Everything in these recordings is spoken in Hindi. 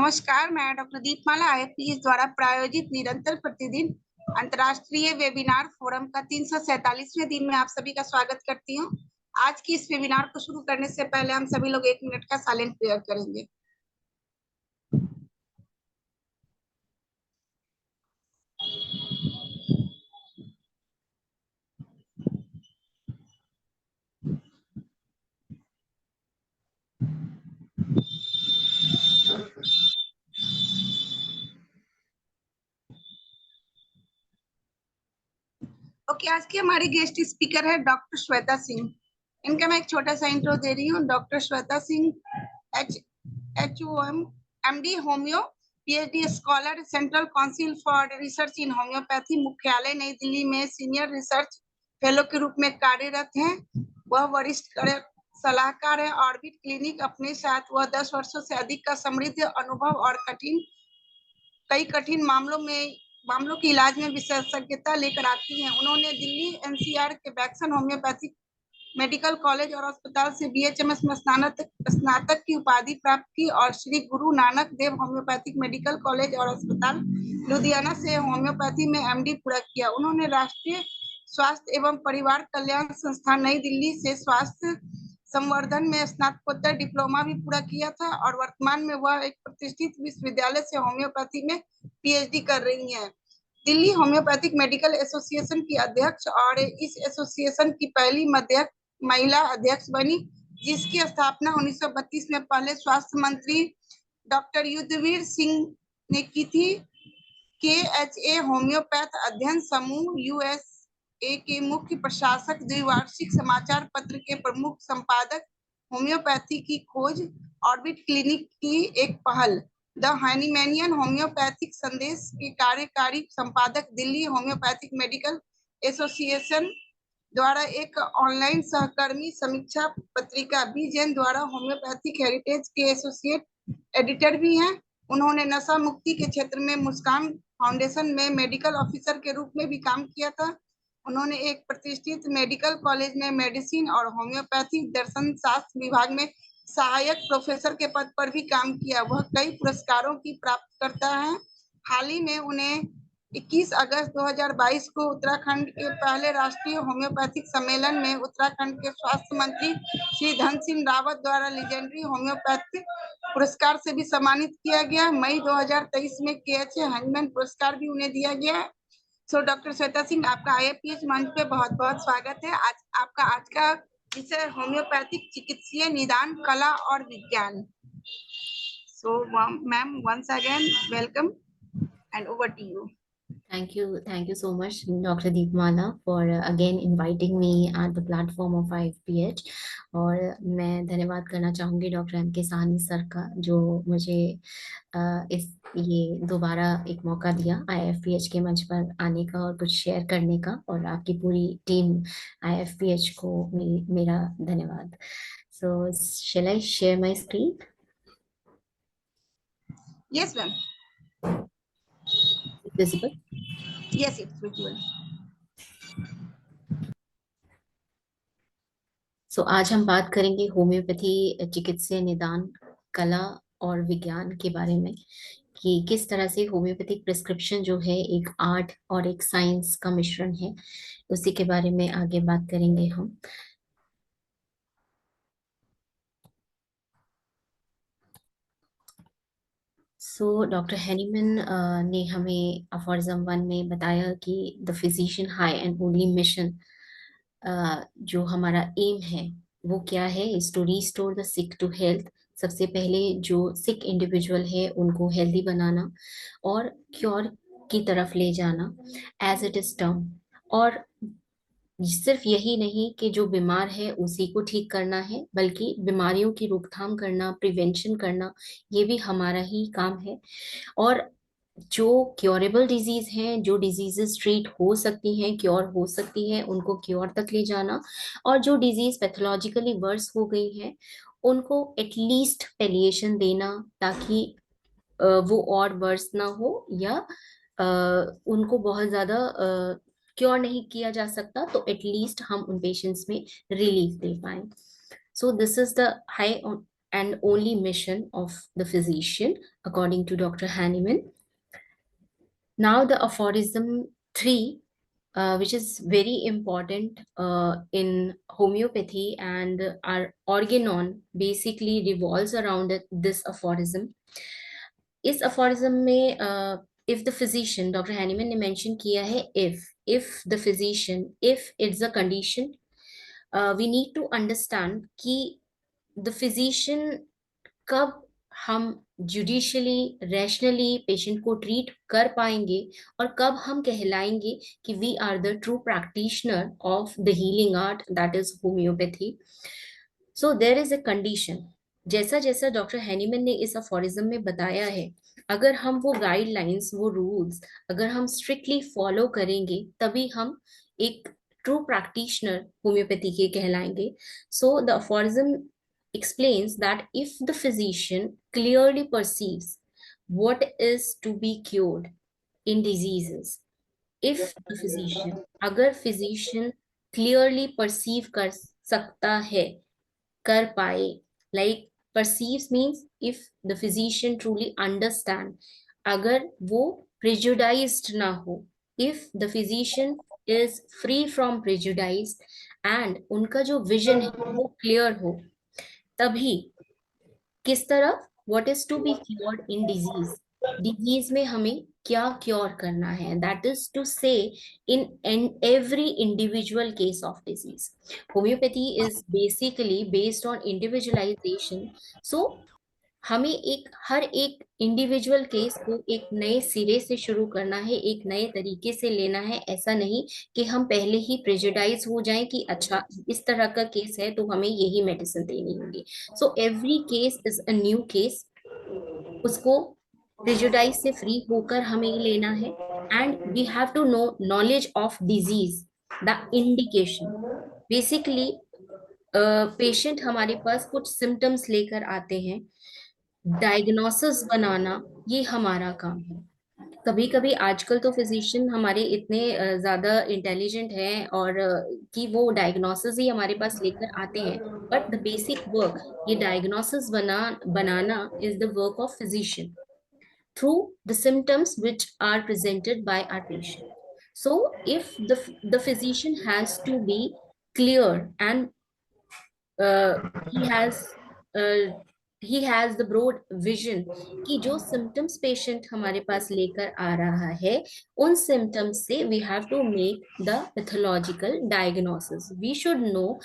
नमस्कार, मैं डॉक्टर दीपमाला आईएफपीएस द्वारा प्रायोजित निरंतर प्रतिदिन अंतर्राष्ट्रीय वेबिनार फोरम का 347वें दिन में आप सभी का स्वागत करती हूं। आज की इस वेबिनार को शुरू करने से पहले हम सभी लोग 1 मिनट का साइलेंट प्रेयर करेंगे। ओके, आज की हमारी गेस्ट स्पीकर है डॉक्टर श्वेता सिंह। इनका मैं एक छोटा सा इंट्रो दे रही हूँ। Doctor Shweta Singh HOM MD homeo, PhD scholar, central council for research in homeopathy, मुख्यालय नई दिल्ली में सीनियर रिसर्च फेलो के रूप में कार्यरत हैं। वह वरिष्ठ सलाहकार है। ऑर्बिट क्लिनिक अपने साथ वह 10 वर्षों से अधिक का समृद्ध अनुभव और कई कठिन मामलों के इलाज में विशेषज्ञता लेकर आती हैं। उन्होंने दिल्ली NCR के वैक्सन होम्योपैथिक मेडिकल कॉलेज और अस्पताल से BHMS में स्नातक की उपाधि प्राप्त की और Shri Guru Nanak Dev homeopathic medical college और अस्पताल लुधियाना से होम्योपैथी में MD पूरा किया। उन्होंने राष्ट्रीय स्वास्थ्य एवं परिवार कल्याण संस्थान नई दिल्ली से स्वास्थ्य संवर्धन में स्नातकोत्तर डिप्लोमा भी पूरा किया था और वर्तमान में वह एक प्रतिष्ठित विश्वविद्यालय से होम्योपैथी में PhD कर रही हैं। दिल्ली होम्योपैथिक मेडिकल एसोसिएशन की अध्यक्ष और इस एसोसिएशन की पहली महिला अध्यक्ष बनी, जिसकी स्थापना 1932 में पहले स्वास्थ्य मंत्री डॉक्टर युद्धवीर सिंह ने की थी। KHA होम्योपैथ अध्ययन समूह USA के मुख्य प्रशासक, द्विवार्षिक समाचार पत्र के प्रमुख संपादक, होम्योपैथी की खोज, ऑर्बिट क्लिनिक की एक पहल, द हैनीमैनियन होम्योपैथिक संदेश के कार्यकारी संपादक, दिल्ली होम्योपैथिक मेडिकल एसोसिएशन द्वारा एक ऑनलाइन सहकर्मी, समीक्षा पत्रिका बी जैन द्वारा होम्योपैथिक हेरिटेज के एसोसिएट एडिटर भी हैं। उन्होंने नशा मुक्ति के क्षेत्र में मुस्कान फाउंडेशन में मेडिकल ऑफिसर के रूप में भी काम किया था। उन्होंने एक प्रतिष्ठित मेडिकल कॉलेज में मेडिसिन और होम्योपैथी दर्शन शास्त्र विभाग में सहायक प्रोफेसर के पद पर भी काम किया। वह कई पुरस्कारों की प्राप्तकर्ता है। हाल ही में उन्हें 21 अगस्त 2022 को उत्तराखंड के पहले राष्ट्रीय होम्योपैथिक सम्मेलन में उत्तराखंड के स्वास्थ्य मंत्री श्री धन सिंह रावत द्वारा लीजेंडरी होम्योपैथिक पुरस्कार से भी सम्मानित किया गया। मई 2023 में KHA हैनीमैन पुरस्कार भी उन्हें दिया गया। सो डॉक्टर श्वेता सिंह, आपका IFPH मंच पे बहुत बहुत स्वागत है। आज का विषय होम्योपैथिक चिकित्सीय निदान कला और विज्ञान। So ma'am, once again welcome and over to you. Thank you so much, Dr. Deepmala, for again inviting me at the platform of IFPH. और मैं धन्यवाद करना चाहूँगी डॉक्टर MK साहनी सर का, जो मुझे ये दोबारा एक मौका दिया IFPH के मंच पर आने का और कुछ शेयर करने का, और आपकी पूरी टीम IFPH को मेरा धन्यवाद। So shall I share my screen? Yes, ma'am. Visible? Yes, it's visible. सो आज हम बात करेंगे होम्योपैथी चिकित्सीय निदान कला और विज्ञान के बारे में, कि किस तरह से होम्योपैथिक प्रिस्क्रिप्शन जो है एक आर्ट और एक साइंस का मिश्रण है। उसी के बारे में आगे बात करेंगे हम। सो डॉक्टर हैनीमैन ने हमें अफॉरिज्म 1 में बताया कि the physician high and only mission, जो हमारा एम है वो क्या है, is to restore the sick to health. सबसे पहले जो सिक इंडिविजुअल है उनको हेल्दी बनाना और क्योर की तरफ ले जाना एज इट इज टर्म। और सिर्फ यही नहीं कि जो बीमार है उसी को ठीक करना है, बल्कि बीमारियों की रोकथाम करना, प्रिवेंशन करना, ये भी हमारा ही काम है। और जो क्योरेबल डिजीज हैं, जो डिजीजेस ट्रीट हो सकती हैं, क्योर हो सकती हैं, उनको क्योर तक ले जाना, और जो डिजीज पैथोलॉजिकली वर्स हो गई हैं उनको एटलीस्ट पेलिएशन देना, ताकि वो और वर्स ना हो, या उनको बहुत ज्यादा क्योर नहीं किया जा सकता तो एटलीस्ट हम उन पेशेंट्स में रिलीफ दे पाए। So this is the high and only mission of the physician, according to Dr. Hahnemann. Now the aphorism 3, which is very important in homeopathy, and our organon basically revolves around this aphorism. इस aphorism में if the physician, Dr. Hahnemann ने mention किया है if the physician, if it's a condition, we need to understand कि the physician कब हम जुडिशियली रैशनली पेशेंट को ट्रीट कर पाएंगे और कब हम कहलाएंगे कि we are the true practitioner of the healing art, that is homeopathy. So there is a condition. जैसा जैसा डॉक्टर हैनीमैन ने इस अफोरिज्म में बताया है, अगर हम वो गाइडलाइंस, वो रूल्स अगर हम स्ट्रिक्टली फॉलो करेंगे तभी हम एक ट्रू प्रैक्टिशनर होम्योपैथी के कहलाएंगे. So the aphorism explains that if the physician clearly perceives what is to be cured in diseases, if the physician, अगर physician clearly perceive कर सकता है, कर पाए, like perceives means if the physician truly understand, अगर वो prejudiced ना हो, if the physician is free from prejudice and उनका जो vision है वो clear हो, तभी किस तरफ, what is to be cured in disease, disease में हमें क्या क्योर करना है, that is to say in every individual case of disease. Homeopathy is basically based on individualization. So हमें हर एक इंडिविजुअल केस को एक नए सिरे से शुरू करना है, एक नए तरीके से लेना है. ऐसा नहीं कि हम पहले ही प्रेजुडाइज हो जाएं कि अच्छा इस तरह का केस है तो हमें यही मेडिसिन देनी होगी. So every case is a new case. उसको प्रेजुडाइज से फ्री होकर हमें लेना है. And we have to know knowledge of disease, the indication. Basically patient हमारे पास कुछ सिम्टम्स लेकर आते हैं, डायग्नोसिस बनाना ये हमारा काम है. कभी कभी आजकल तो फिजिशियन हमारे इतने ज्यादा इंटेलिजेंट हैं और कि वो डायग्नोसिस ही हमारे पास लेकर आते हैं, बट द बेसिक वर्क, ये डायग्नोसिस बनाना is the work of physician through the symptoms which are presented by our patient. So if the physician has to be clear and he has he has the broad vision कि जो symptoms patient हमारे पास लेकर आ रहा है, उन symptoms से we have to make the pathological diagnosis. We should know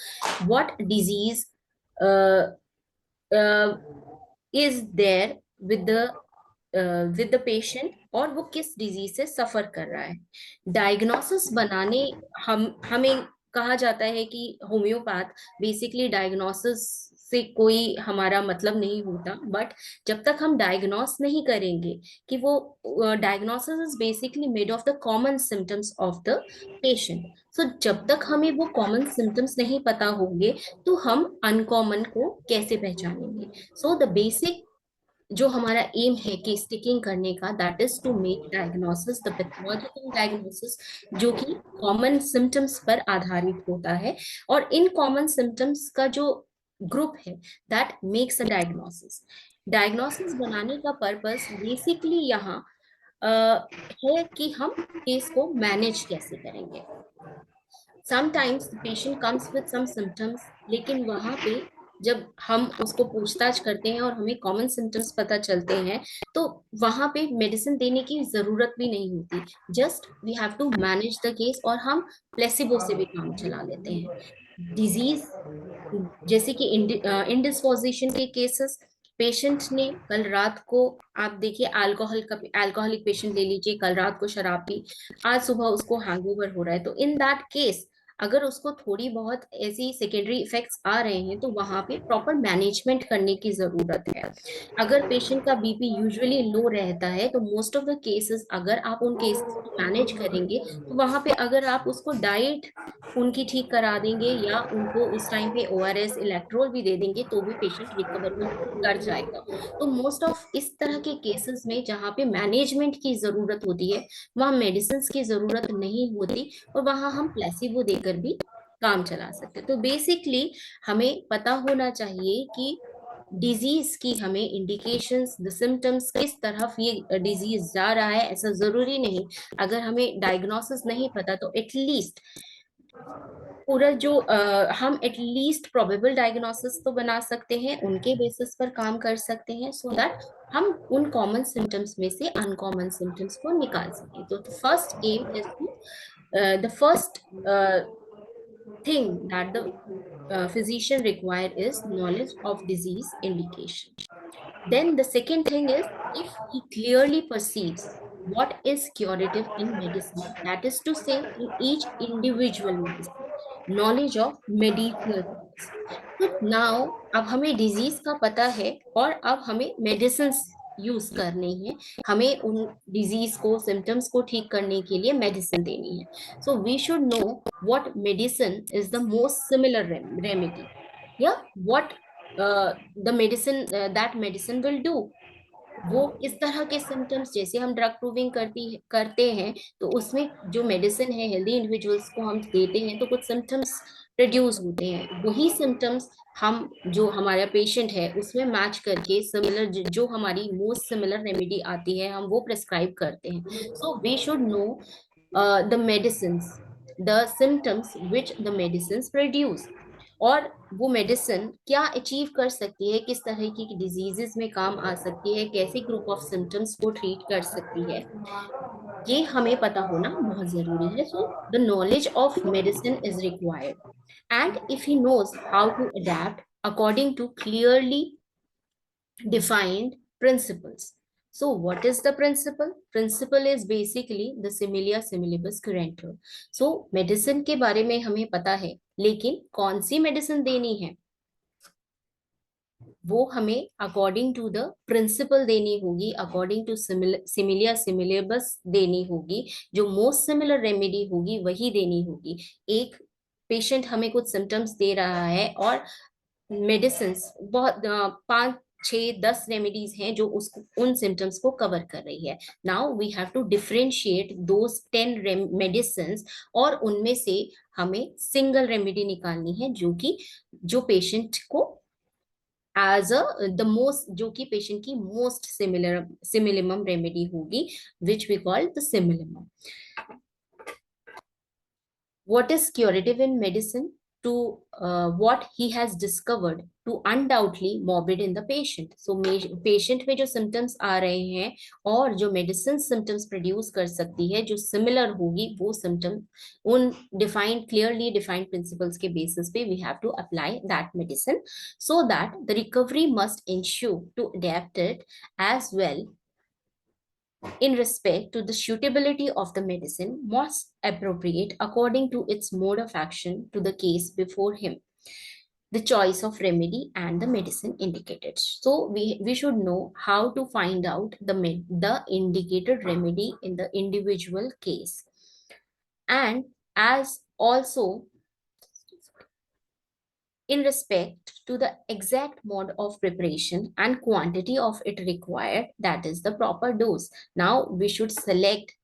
what disease uh, uh, is there with the patient और वो किस डिजीज से सफर कर रहा है. डायग्नोसिस बनाने हमें कहा जाता है कि होम्योपैथ बेसिकली डायग्नोसिस से कोई हमारा मतलब नहीं होता, बट जब तक हम डायग्नोस नहीं करेंगे कि वो diagnosis is basically made of the common symptoms of the patient. So जब तक हमें वो कॉमन सिम्टम्स नहीं पता होंगे तो हम अनकॉमन को कैसे पहचानेंगे. सो द बेसिक जो हमारा एम है कि स्टिकिंग करने का, that is to make diagnosis, the pathological diagnosis, जो कि कॉमन सिम्टम्स पर आधारित होता है. और इन कॉमन सिम्टम्स का जो ग्रुप है that makes a diagnosis. Diagnosis बनाने का पर्पस बेसिकली यहाँ है कि हम केस को मैनेज कैसे करेंगे. Sometimes the patient comes with some symptoms, लेकिन वहां पे जब हम उसको पूछताछ करते हैं और हमें कॉमन सिम्टम्स पता चलते हैं तो वहां पे मेडिसिन देने की जरूरत भी नहीं होती. Just we have to manage the case और हम प्लेसिबो से भी काम चला लेते हैं. डिजीज जैसे कि इंडिस्पोजिशन के केसेस, पेशेंट ने कल रात को, आप देखिए अल्कोहलिक पेशेंट ले लीजिए, कल रात को शराब पी, आज सुबह उसको हैंगओवर हो रहा है, तो इन दैट केस अगर उसको थोड़ी बहुत ऐसी सेकेंडरी इफेक्ट्स आ रहे हैं तो वहां पे प्रॉपर मैनेजमेंट करने की जरूरत है. अगर पेशेंट का बीपी यूजुअली लो रहता है तो मोस्ट ऑफ द केसेस अगर आप उन केसेस को मैनेज करेंगे तो वहां पे अगर आप उसको डाइट उनकी ठीक करा देंगे या उनको उस टाइम पे ओआरएस इलेक्ट्रोल भी दे देंगे तो भी पेशेंट रिकवरेबल कर जाएगा. तो मोस्ट ऑफ इस तरह के केसेस में जहाँ पे मैनेजमेंट की जरूरत होती है वहाँ मेडिसिन की जरूरत नहीं होती और वहाँ हम प्लेसिबो देकर भी काम चला सकते. तो बेसिकली हमें पता होना चाहिए कि डिजीज की हमें इंडिकेशंस, द सिम्टम्स, किस तरफ ये डिजीज जा रहा है, ऐसा जरूरी नहीं। अगर हमें डायग्नोसिस नहीं पता तो एटलीस्ट पूरा जो हम एटलीस्ट प्रोबेबल डायग्नोसिस तो बना सकते हैं, उनके बेसिस पर काम कर सकते हैं, सो दैट हम उन कॉमन सिम्टम्स में से अनकॉमन सिम्टम्स को निकाल सकें। तो first aim is to the first thing that the physician require is knowledge of disease indication. Then the second thing is, if he clearly perceives what is curative in medicine, that is to say, in each individual medicine, knowledge of medicinal terms. तो नाउ अब हमें डिजीज का पता है और अब हमें मेडिसिन यूज करनी है, हमें उन डिजीज को, सिम्टम्स को ठीक करने के लिए मेडिसिन देनी है। So we should know what medicine is the most similar remedy, या what the medicine that medicine will do. वो इस तरह के सिम्टम्स, जैसे हम ड्रग प्रूविंग करते हैं, तो उसमें जो मेडिसिन है हेल्दी इंडिविजुअल्स को हम देते हैं तो कुछ सिम्टम्स प्रोड्यूस होते हैं, वही सिम्टम्स हम जो हमारा पेशेंट है उसमें मैच करके सिमिलर जो हमारी मोस्ट सिमिलर रेमेडी आती है हम वो प्रेस्क्राइब करते हैं। So we should know the medicine, the symptoms which the medicine produce, और वो मेडिसिन क्या अचीव कर सकती है, किस तरह की डिजीजेस में काम आ सकती है, कैसे ग्रुप ऑफ सिम्टम्स को ट्रीट कर सकती है, ये हमें पता होना बहुत जरूरी है। So the knowledge of medicine is required, and if he knows how to adapt according to clearly defined principles. So what is the principle? Principle is basically the similia similibus curantur. So medicine के बारे में हमें पता है, लेकिन कौन सी मेडिसिन देनी है वो हमें अकॉर्डिंग टू द प्रिंसिपल देनी होगी, अकॉर्डिंग टू सिमिलिया सिमिलेबस देनी होगी, जो मोस्ट सिमिलर रेमेडी होगी वही देनी होगी। एक पेशेंट हमें कुछ सिम्टम्स दे रहा है और मेडिसिन बहुत 5, 6, 10 रेमेडीज हैं जो उसको उन सिम्टम्स को कवर कर रही है। Now we have to differentiate those 10 medicine, और उनमें से हमें सिंगल रेमेडी निकालनी है जो कि जो पेशेंट को एज द मोस्ट, जो कि पेशेंट की मोस्ट सिमिलम रेमेडी होगी, which we call the simillimum. What is curative in medicine? To what he has discovered to undoubtedly morbid in the patient. So patient में जो symptoms आ रहे हैं और जो medicine symptoms produce कर सकती है जो similar होगी, वो symptom उन defined, clearly defined principles के basis पे we have to apply that medicine, so that the recovery must ensure to adapt it as well in respect to the suitability of the medicine most appropriate according to its mode of action to the case before him, the choice of remedy and the medicine indicated. So we should know how to find out the indicated remedy in the individual case, and as also in respect to the exact mode of preparation and quantity of it required, that is the proper dose. Now we should select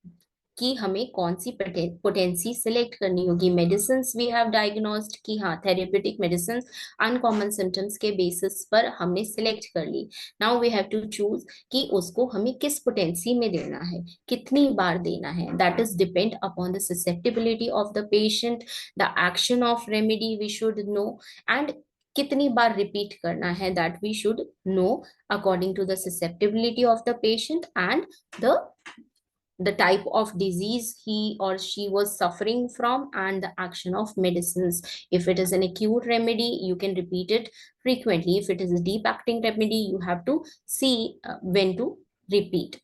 कि हमें कौन सी पोटेंसी सिलेक्ट करनी होगी। मेडिसिन वी हैव डायग्नोस्ड कि हाँ थेरेप्यूटिक मेडिसिन अनकॉमन सिम्टम्स के बेसिस पर हमने सिलेक्ट कर ली। Now we have to choose कि उसको हमें किस पोटेंसी में देना है, कितनी बार देना है, that is depend upon the susceptibility of the patient, the action of remedy we should know, and कितनी बार रिपीट करना है, that we should know according to the susceptibility of the patient and the type of disease he or she was suffering from and the action of medicines. If it is an acute remedy, you can repeat it frequently. If it is a deep acting remedy, you have to see when to repeat.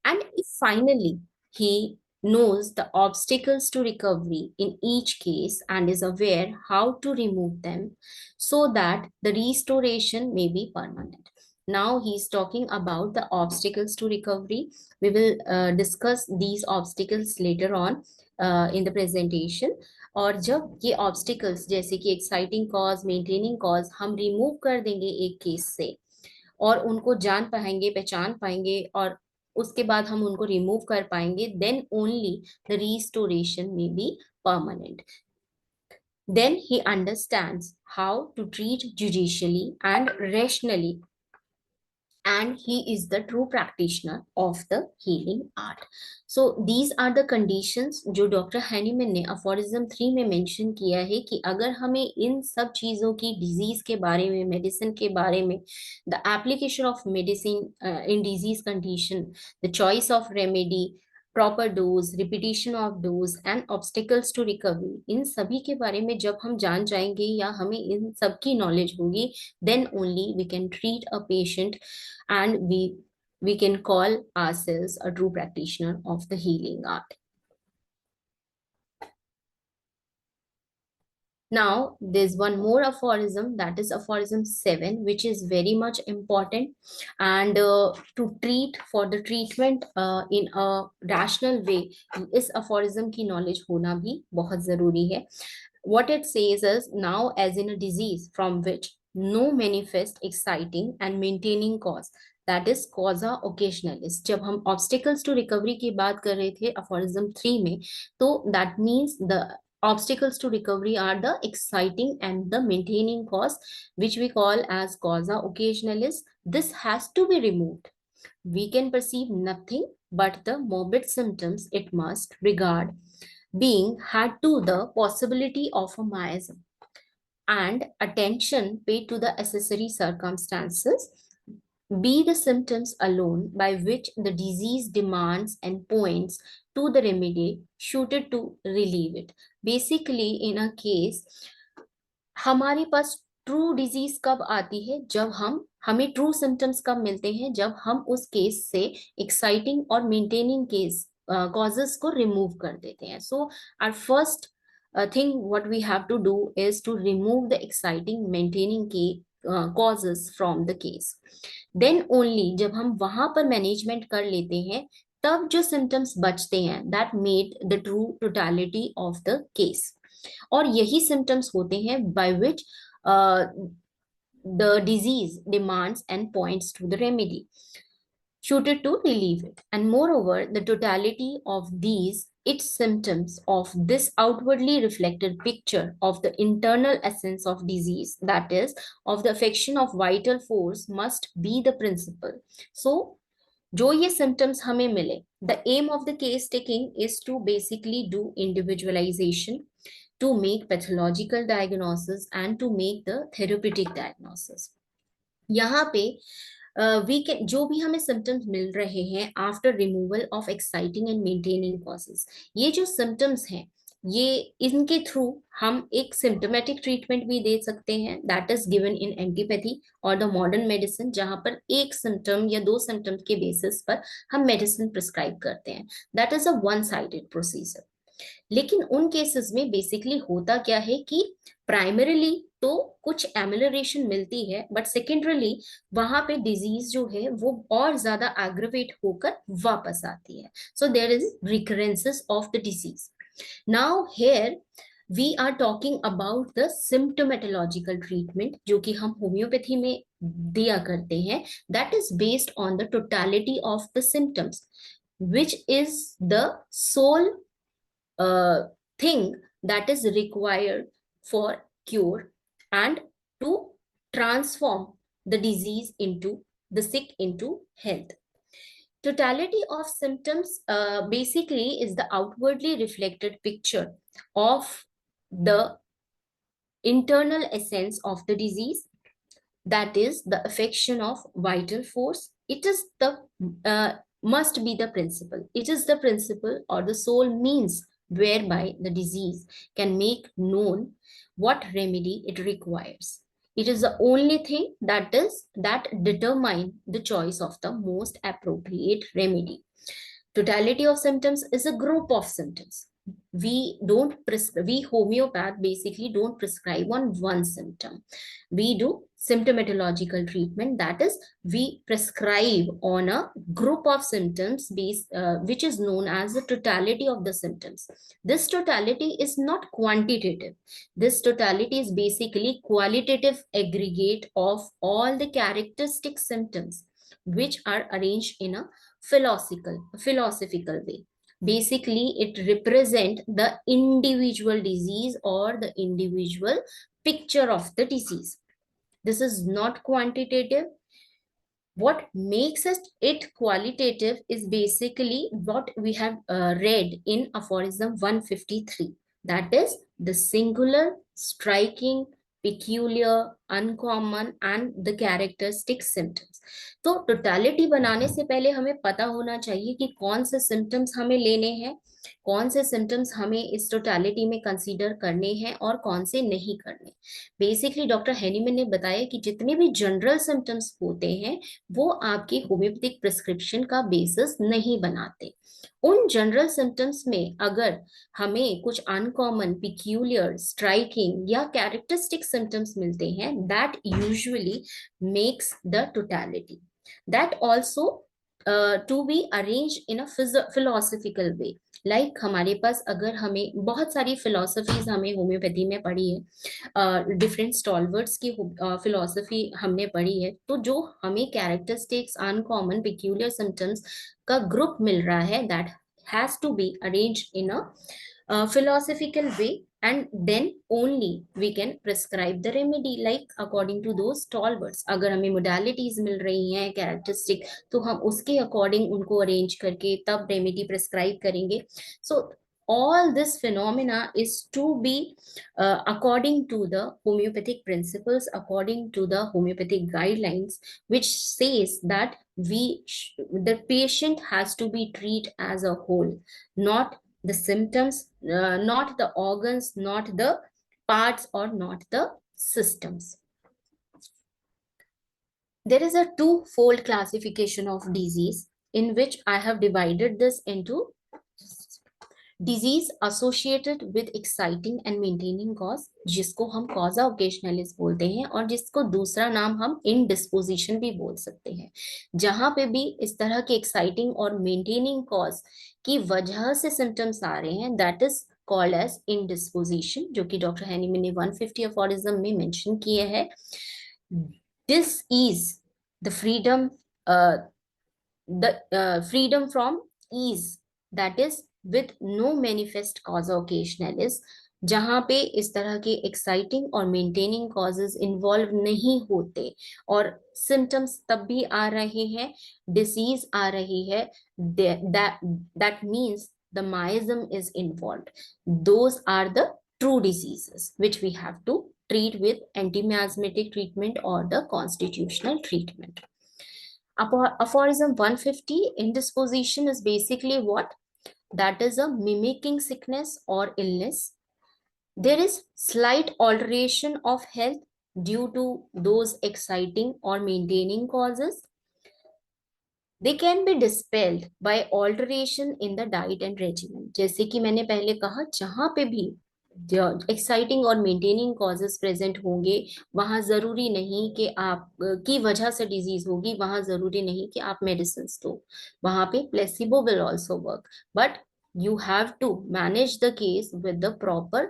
And if finally he knows the obstacles to recovery in each case and is aware how to remove them so that the restoration may be permanent. Now he is talking about the obstacles to recovery. We will discuss these obstacles later on in the presentation. और जब ये ऑब्स्टिकल्स जैसे कि एक्साइटिंग कॉज, मेंटेनिंग कॉज हम रिमूव कर देंगे एक केस से और उनको जान पाएंगे, पहचान पाएंगे और उसके बाद हम उनको रिमूव कर पाएंगे, देन ओनली द रिस्टोरेशन में be permanent. Then he understands how to treat judicially and rationally and he is the true practitioner of the healing art. So these are the conditions जो डॉक्टर हैनीमैन ने अफोरिज्म 3 में मेंशन किया है कि अगर हमें इन सब चीजों की डिजीज के बारे में, मेडिसिन के बारे में, the application of medicine in disease condition, the choice of remedy, proper dose, repetition of dose and obstacles to recovery, इन सभी के बारे में जब हम जान जाएंगे या हमें इन सब की नॉलेज होगी, then only we can treat a patient and we can call ourselves a true practitioner of the healing art. Now there's one more aphorism, that is aphorism 7, which is very much important, and to treat for the treatment in a rational way, इस aphorism की knowledge होना भी बहुत जरूरी है. What it says is, now as in a disease from which no manifest exciting and maintaining cause, that is causa occasionalis. जब हम obstacles to recovery की बात कर रहे थे aphorism 3 में, तो that means the obstacles to recovery are the exciting and the maintaining cause, which we call as causa occasionalis. This has to be removed. We can perceive nothing but the morbid symptoms it must regard being had to the possibility of a miasm, and attention paid to the accessory circumstances, be the symptoms alone by which the disease demands and points to the remedy suited to relieve it. Basically, in a case, हमारे पास ट्रू डिजीज कब आती है, जब हमें ट्रू सिम्टम्स कब मिलते हैं, जब हम उस केस से एक्साइटिंग और मेंटेनिंग केस कॉजेस को रिमूव कर देते हैं. So our first thing what we have to do is to remove the exciting maintaining causes from the case. Then only जब हम वहां पर मैनेजमेंट कर लेते हैं, तब जो सिम्टम्स बचते हैं, that made the true totality of the case. और यही सिम्टम्स होते हैं by which the disease demands and points to the remedy suited to relieve it. And moreover, the totality of these its symptoms of this outwardly reflected picture of the internal essence of disease, that is of the affection of vital force, must be the principle. So जो ये symptoms हमें मिले, the aim of the case taking is to basically do individualization, to make pathological diagnosis and to make the therapeutic diagnosis. यहाँ पे we can, जो भी हमें symptoms मिल रहे हैं after removal of exciting and maintaining causes, ये जो symptoms हैं, ये इनके थ्रू हम एक symptomatic treatment भी दे सकते हैं, that is given in antipathy और the modern medicine, जहाँ पर एक symptom या दो symptoms के basis पर हम medicine prescribe करते हैं. That is a one-sided procedure. लेकिन उन केसेस में बेसिकली होता क्या है कि प्राइमरीली तो कुछ एमिलरेशन मिलती है, बट सेकेंडरली वहां पे डिजीज जो है वो और ज्यादा एग्रेवेट होकर वापस आती है. So there is recurrences of the disease. Now here we are talking about the symptomatological treatment, जो कि हम होम्योपैथी में दिया करते हैं. That is based on the totality of the symptoms, which is the sole thing that is required for cure and to transform the disease into the sick into health. Totality of symptoms basically is the outwardly reflected picture of the internal essence of the disease, that is the affection of vital force. It is the must be the principle. It is the principle or the sole means whereby the disease can make known what remedy it requires. It is the only thing that determine the choice of the most appropriate remedy. Totality of symptoms is a group of symptoms. We homeopath basically don't prescribe on one symptom. We do symptomatological treatment, that is we prescribe on a group of symptoms which is known as the totality of the symptoms. This totality is not quantitative. This totality is basically qualitative aggregate of all the characteristic symptoms which are arranged in a philosophical way. Basically it represents the individual disease or the individual picture of the disease. This is not quantitative. What makes it qualitative is basically what we have read in aphorism 153, that is the singular, striking, peculiar, uncommon and the characteristic symptoms. तो टोटालिटी बनाने से पहले हमें पता होना चाहिए कि कौन से सिम्टम्स हमें लेने हैं, कौन से सिम्टम्स हमें इस टोटालिटी में कंसीडर करने हैं और कौन से नहीं करने। बेसिकली डॉक्टर हेनीमैन ने बताया कि जितने भी जनरल सिम्टम्स होते हैं वो आपकी होम्योपैथिक प्रिस्क्रिप्शन का बेसिस नहीं बनाते। उन जनरल सिम्टम्स में अगर हमें कुछ अनकॉमन, पिक्यूलियर, स्ट्राइकिंग या कैरेक्टरिस्टिक सिम्टम्स मिलते हैं, that usually makes the totality. That also to be arrange in a philosophical way. Like हमारे पास अगर हमें बहुत सारी फिलोसफीज हमें होम्योपैथी में पढ़ी है, डिफरेंट स्टॉलवर्ड्स की फिलोसफी हमने पढ़ी है, तो जो हमें कैरेक्टरिस्टिक्स, अनकॉमन, पिक्यूलियर सिम्टम्स का ग्रुप मिल रहा है, that has to be arrange in a philosophical way, and then only we can prescribe the remedy like according to those stalwarts। अगर हमें modalities मिल रही हैं कैरेक्टरिस्टिक, तो हम उसके अकॉर्डिंग उनको अरेंज करके तब रेमेडी प्रेस्क्राइब करेंगे। सो all this phenomena is to be according to the homeopathic principles, according to the homeopathic guidelines, which says that the patient has to be treated as a whole, not the symptoms, not the organs, not the parts or not the systems। There is a two-fold classification of disease in which I have divided this into disease associated with exciting and maintaining cause, जिसको हम causa occasionalis बोलते हैं, और जिसको दूसरा नाम हम indisposition भी बोल सकते हैं। जहां पे भी इस तरह के exciting और maintaining cause की वजह से symptoms आ रहे हैं, that is called as indisposition, जो कि डॉक्टर हैनीमैन ने 150 aphorism में मेंशन किए हैं। This is the freedom, freedom from ease, that is with no manifest causa occasionalis, जहां पे इस तरह के एक्साइटिंग और मेंटेनिंग कॉजेज इन्वॉल्व नहीं होते और सिम्टम्स तब भी आ रहे हैं, डिसीज आ रही है, that means the miasm is involved। Those are the true diseases which we have to treat with anti-miasmatic treatment or the constitutional treatment। Aphorism 150, indisposition is basically what? That is a mimicking sickness or illness। There is slight alteration of health due to those exciting or maintaining causes। They can be dispelled by alteration in the diet and regimen। जैसे कि मैंने पहले कहा, जहां पे भी एक्साइटिंग और मेंटेनिंग कॉजेस प्रेजेंट होंगे, वहां जरूरी नहीं कि आप की वजह से डिजीज होगी, वहां जरूरी नहीं कि आप मेडिसिन दो, वहां पे placebo will also work, but you have to manage the case with the proper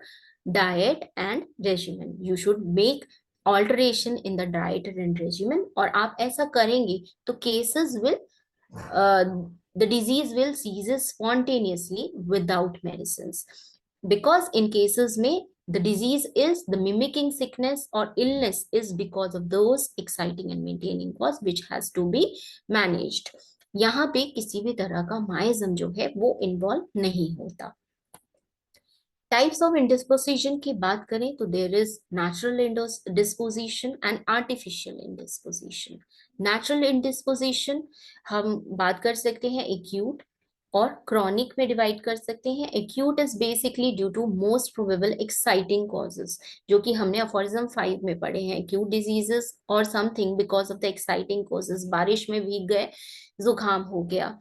diet and regimen। You should make alteration in the diet and regimen, और आप ऐसा करेंगे तो cases will the disease will cease spontaneously without medicines। Because in cases में the disease is the mimicking sickness or illness is because of those exciting and maintaining cause which has to be managed। यहाँ पे किसी भी तरह का माइज्म जो है वो इन्वॉल्व नहीं होता। टाइप्स ऑफ इंडिस्पोजिशन की बात करें तो there is natural indisposition and artificial indisposition. Natural indisposition हम बात कर सकते हैं एक्यूट और क्रॉनिक में डिवाइड कर सकते हैं। Acute is basically due to most probable exciting causes, जो कि हमने अफोरिज्म 5 में पढ़े हैं। एक्यूट डिजीजेस और something because of the exciting causes, बारिश में भीग गए, जुकाम हो गया,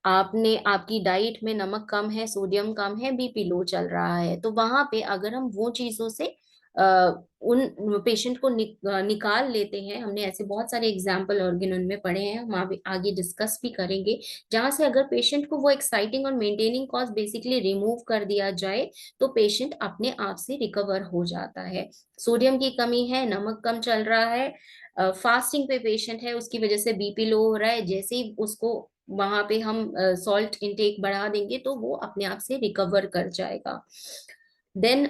आपने आपकी डाइट में नमक कम है, सोडियम कम है, बीपी लो चल रहा है, तो वहां पे अगर हम वो चीजों से उन पेशेंट को निकाल लेते हैं, हमने ऐसे बहुत सारे एग्जाम्पल ऑर्गेनन में पढ़े हैं, हम आगे डिस्कस भी करेंगे, जहां से अगर पेशेंट को वो एक्साइटिंग और मेंटेनिंग कॉज बेसिकली रिमूव कर दिया जाए तो पेशेंट अपने आप से रिकवर हो जाता है। सोडियम की कमी है, नमक कम चल रहा है, फास्टिंग पे पेशेंट है, उसकी वजह से बीपी लो हो रहा है, जैसे ही उसको वहां पे हम सॉल्ट इंटेक बढ़ा देंगे तो वो अपने आप से रिकवर कर जाएगा। देन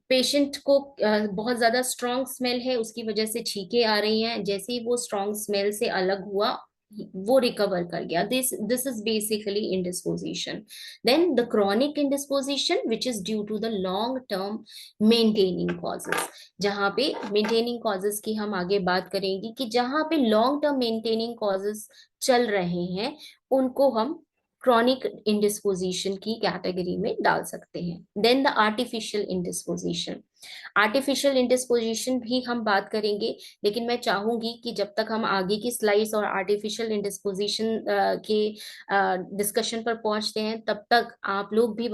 पेशेंट को बहुत ज्यादा स्ट्रॉन्ग स्मेल है, उसकी वजह से छींके आ रही हैं, जैसे ही वो स्ट्रॉन्ग स्मेल से अलग हुआ वो रिकवर कर गया। This is basically indisposition. Then the chronic indisposition which is due to the long term maintaining causes. जहां पे मेंटेनिंग कॉजेस की हम आगे बात करेंगे कि जहां पे लॉन्ग टर्म मेंटेनिंग कॉजेस चल रहे हैं उनको हम क्रॉनिक इंडिस्पोजिशन की कैटेगरी में डाल सकते हैं। Then the artificial indisposition. Artificial indisposition भी हम बात करेंगे, लेकिन मैं चाहूंगी कि जब तक हम आगे की स्लाइड्स और आर्टिफिशियल इंडिस्पोजिशन के डिस्कशन पर पहुंचते हैं तब तक आप लोग भी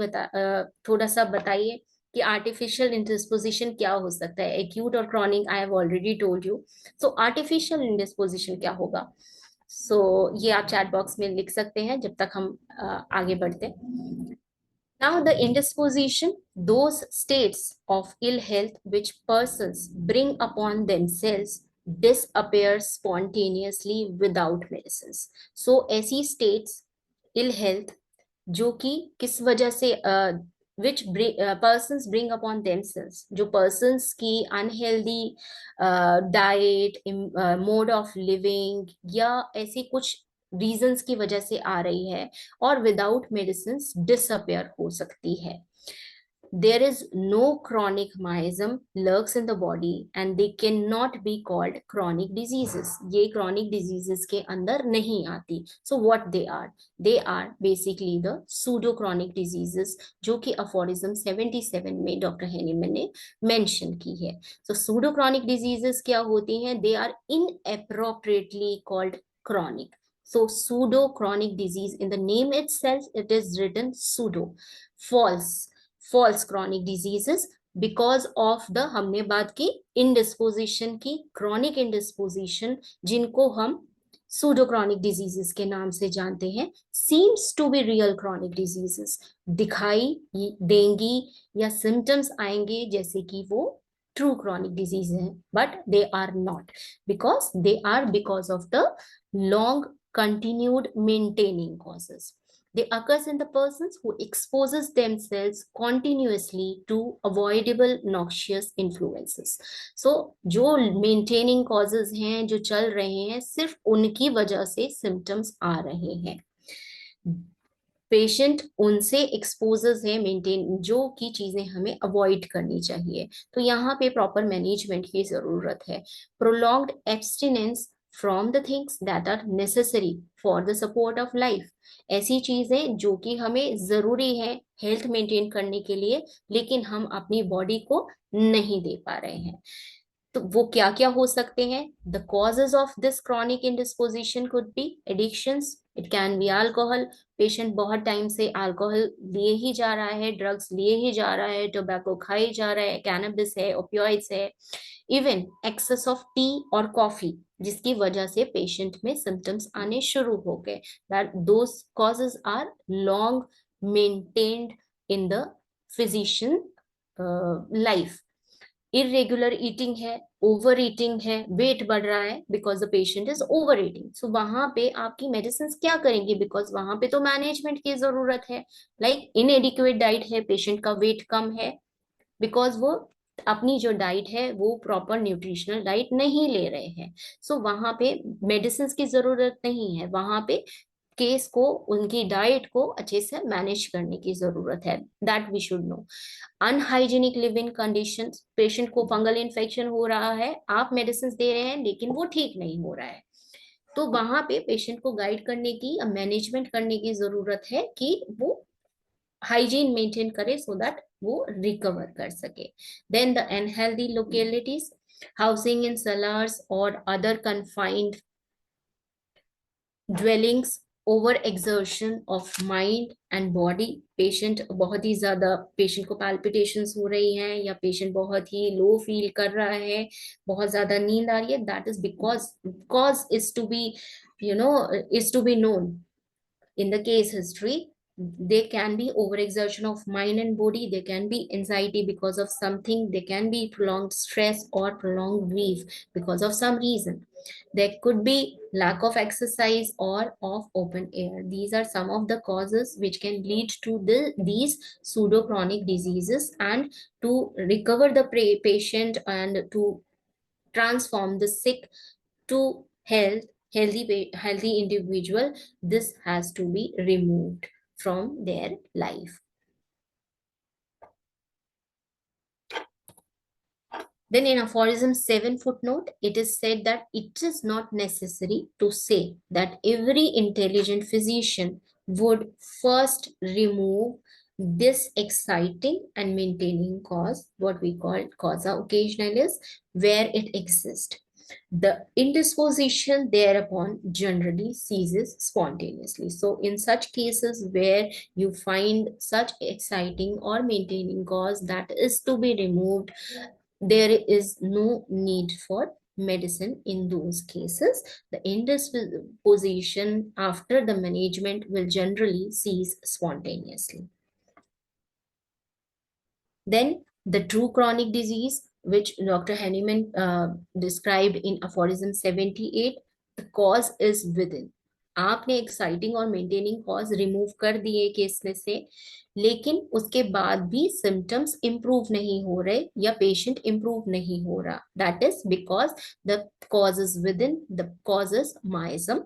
थोड़ा सा बताइए कि आर्टिफिशियल इंडिस्पोजिशन क्या हो सकता है। एक्यूट और chronic I have already told you. So artificial indisposition क्या होगा? सो ये आप चैट बॉक्स में लिख सकते हैं जब तक हम आगे बढ़ते हैं। Now, the indisposition, those states of ill health which persons bring upon themselves disappear spontaneously without medicines. So, ऐसी states, ill health, जो कि किस वजह से which persons bring upon themselves, जो persons की unhealthy diet, mode of living या ऐसी कुछ रीजंस की वजह से आ रही है और विदाउट मेडिसिन डिसअपेयर हो सकती है। There is no chronic miasm lurks in the body and they cannot be called chronic diseases. ये chronic diseases के अंदर नहीं आती। So what they are basically the pseudo chronic diseases जो कि aphorism 77 में डॉक्टर हेनीमैन ने मेंशन की है। So pseudo chronic diseases क्या होती हैं? They are inappropriately called chronic. So pseudo chronic disease, in the name itself it is written pseudo, false chronic diseases because of the, हमने बात की इंडिस्पोजिशन की, chronic indisposition जिनको हम pseudo chronic diseases के नाम से जानते हैं, seems to be real chronic diseases, दिखाई देंगी या symptoms आएंगे जैसे कि वो true chronic disease है, but they are not because of the long continued maintaining causes. They occurs in the persons who exposes themselves continuously to avoidable noxious influences. So जो maintaining causes हैं, जो चल रहे हैं, सिर्फ उनकी वजह से symptoms आ रहे हैं। पेशेंट उनसे एक्सपोजर्स है मेंटेन, जो की चीजें हमें अवॉइड करनी चाहिए। तो यहाँ पे प्रॉपर मैनेजमेंट की जरूरत है। Prolonged abstinence from the things that are necessary for the support of life. ऐसी चीजें जो कि हमें जरूरी है हेल्थ मेंटेन करने के लिए, लेकिन हम अपनी बॉडी को नहीं दे पा रहे हैं। तो वो क्या क्या हो सकते हैं? The causes of this chronic indisposition could be addictions, it can be alcohol. Patient बहुत टाइम से अल्कोहल लिए ही जा रहा है, ड्रग्स लिए ही जा रहा है, टोबैको खाई जा रहा है, कैनबिस है, ओपियोइड्स है, इवन एक्सेस ऑफ टी और कॉफी, जिसकी वजह से पेशेंट में सिम्टम्स आने शुरू हो गए। That those causes are long maintained in the physician life. Irregular eating है, ओवर ईटिंग है, वेट बढ़ रहा है because the patient is over eating. So वहां पे आपकी मेडिसिन क्या करेंगे? बिकॉज वहां पे तो मैनेजमेंट की जरूरत है। लाइक इनएडिक्वेट डाइट है, पेशेंट का वेट कम है बिकॉज वो अपनी जो डाइट है वो प्रॉपर न्यूट्रिशनल डाइट नहीं ले रहे हैं। सो वहां पे मेडिसिन की जरूरत नहीं है, वहां पे केस को, उनकी डाइट को अच्छे से मैनेज करने की जरूरत है। That we should know. Unhygienic living condition, patient को फंगल इन्फेक्शन हो रहा है, आप मेडिसिन दे रहे हैं लेकिन वो ठीक नहीं हो रहा है, तो वहां पे पेशेंट को गाइड करने की, मैनेजमेंट करने की जरूरत है कि वो हाइजीन मेंटेन करे सो दैट वो रिकवर कर सके। Then the unhealthy localities, housing in cellars और other confined dwellings, over exertion of mind and body. Patient बहुत ही ज्यादा, पेशेंट को पैल्पिटेशंस हो रही हैं या पेशेंट बहुत ही लो फील कर रहा है, बहुत ज्यादा नींद आ रही है, that is because cause is to be, is to be known in the case history There can be overexertion of mind and body. There can be anxiety because of something. There can be prolonged stress or prolonged grief because of some reason. There could be lack of exercise or of open air. These are some of the causes which can lead to these pseudo-chronic diseases, and to recover the patient and to transform the sick to healthy individual, this has to be removed from their life. Then in aphorism 7 footnote, it is said that it is not necessary to say that every intelligent physician would first remove this exciting and maintaining cause, what we call causa occasionalis, where it exists. The indisposition thereupon generally ceases spontaneously. So in such cases where you find such exciting or maintaining cause that is to be removed, there is no need for medicine in those cases. The indisposition after the management will generally cease spontaneously. Then the true chronic disease, which Dr. Henneman described in aphorism 78, the cause is within. आपने एक्साइटिंग और मेंटेनिंग कॉज रिमूव कर दिए केस में से, लेकिन उसके बाद भी सिम्टम्स इंप्रूव नहीं हो रहे या पेशेंट इंप्रूव नहीं हो रहा. That is because the cause is within, the cause is miasm.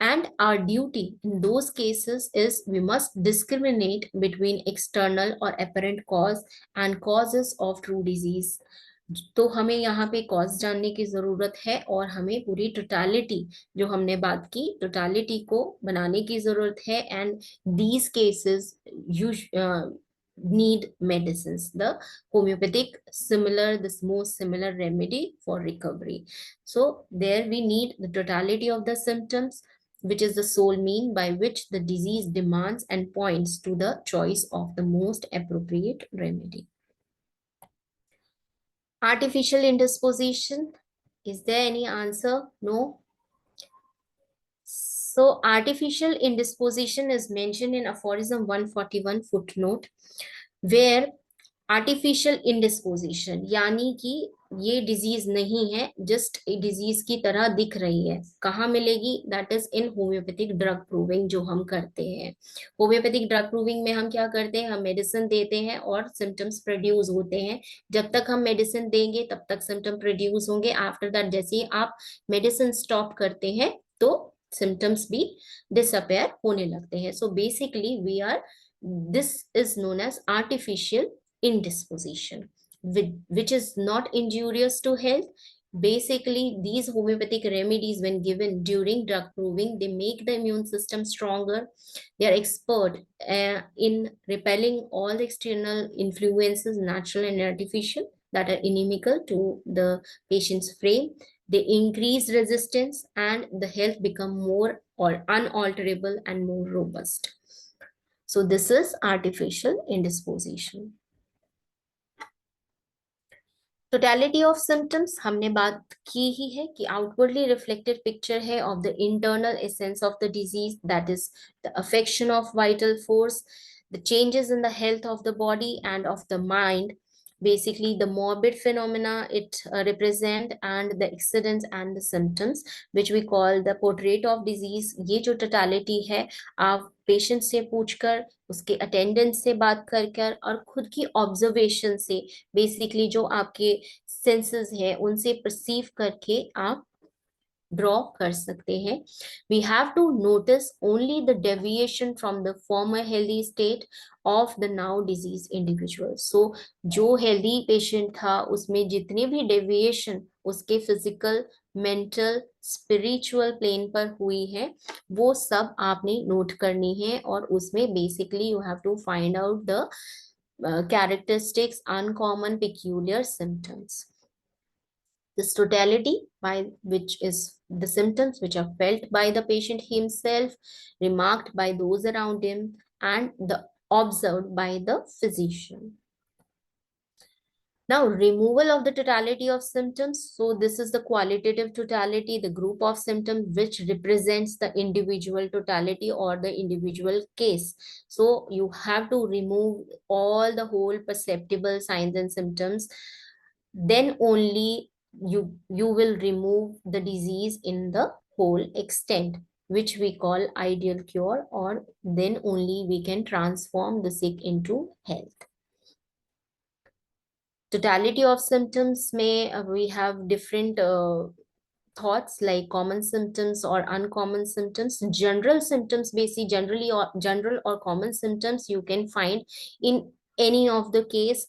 And our duty in those cases is we must discriminate between external or apparent cause and causes of true disease. तो हमें यहाँ पे कॉज जानने की जरूरत है और हमें पूरी टोटालिटी, जो हमने बात की, टोटालिटी को बनाने की जरूरत है. And these cases need medicines, the homeopathic similar, this most similar remedy for recovery. So there we need the totality of the symptoms, which is the sole mean by which the disease demands and points to the choice of the most appropriate remedy. Artificial indisposition, is there any answer? No. So artificial indisposition is mentioned in aphorism 141 footnote, where artificial इंडिस्पोजिशन यानी कि ये डिजीज नहीं है, जस्ट डिजीज की तरह दिख रही है. कहाँ मिलेगी? That is in homeopathic drug proving जो हम करते हैं. होम्योपैथिक ड्रग प्रूविंग में हम क्या करते हैं? हम मेडिसिन देते हैं और सिम्टम्स प्रोड्यूस होते हैं. जब तक हम मेडिसिन देंगे तब तक सिम्टम प्रोड्यूस होंगे. आफ्टर दैट जैसे ही आप मेडिसिन स्टॉप करते हैं तो सिम्टम्स भी डिसअपेयर होने लगते हैं. So basically we are, this is known as artificial indisposition, which is not injurious to health. Basically, these homeopathic remedies, when given during drug proving, they make the immune system stronger. They are expert in repelling all external influences, natural and artificial, that are inimical to the patient's frame. They increase resistance and the health become more or unalterable and more robust. So this is artificial indisposition. Totality of symptoms, हमने बात की ही है कि outwardly reflected picture है of the internal essence of the disease, that is the affection of vital force, the changes in the health of the body and of the mind, basically the morbid phenomena it represent, and the accidents and the symptoms, which we call the portrait of disease. ये जो totality है, आप पेशेंट से पूछकर, उसके अटेंडेंट से बात कर और खुद की ऑब्जर्वेशन से, बेसिकली जो आपके सेंसेस है उनसे परसीव करके आप ड्रॉ कर सकते हैं. We have to notice only the deviation from the former healthy state of the now disease individual. So जो हेल्दी पेशेंट था उसमें जितने भी डेविएशन उसके फिजिकल, मेंटल, स्पिरिचुअल प्लेन पर हुई है, वो सब आपने नोट करनी है. और उसमें basically you have to find out the characteristics, uncommon, peculiar symptoms. This totality, by which is the symptoms which are felt by the patient himself, remarked by those around him, and the observed by the physician. Now, removal of the totality of symptoms. So this is the qualitative totality, the group of symptoms which represents the individual totality or the individual case. So you have to remove all the whole perceptible signs and symptoms. Then only you will remove the disease in the whole extent, which we call ideal cure, or then only we can transform the sick into health. Totality of symptoms may we have different thoughts like common symptoms or uncommon symptoms. General symptoms, basically general or common symptoms you can find in any of the case.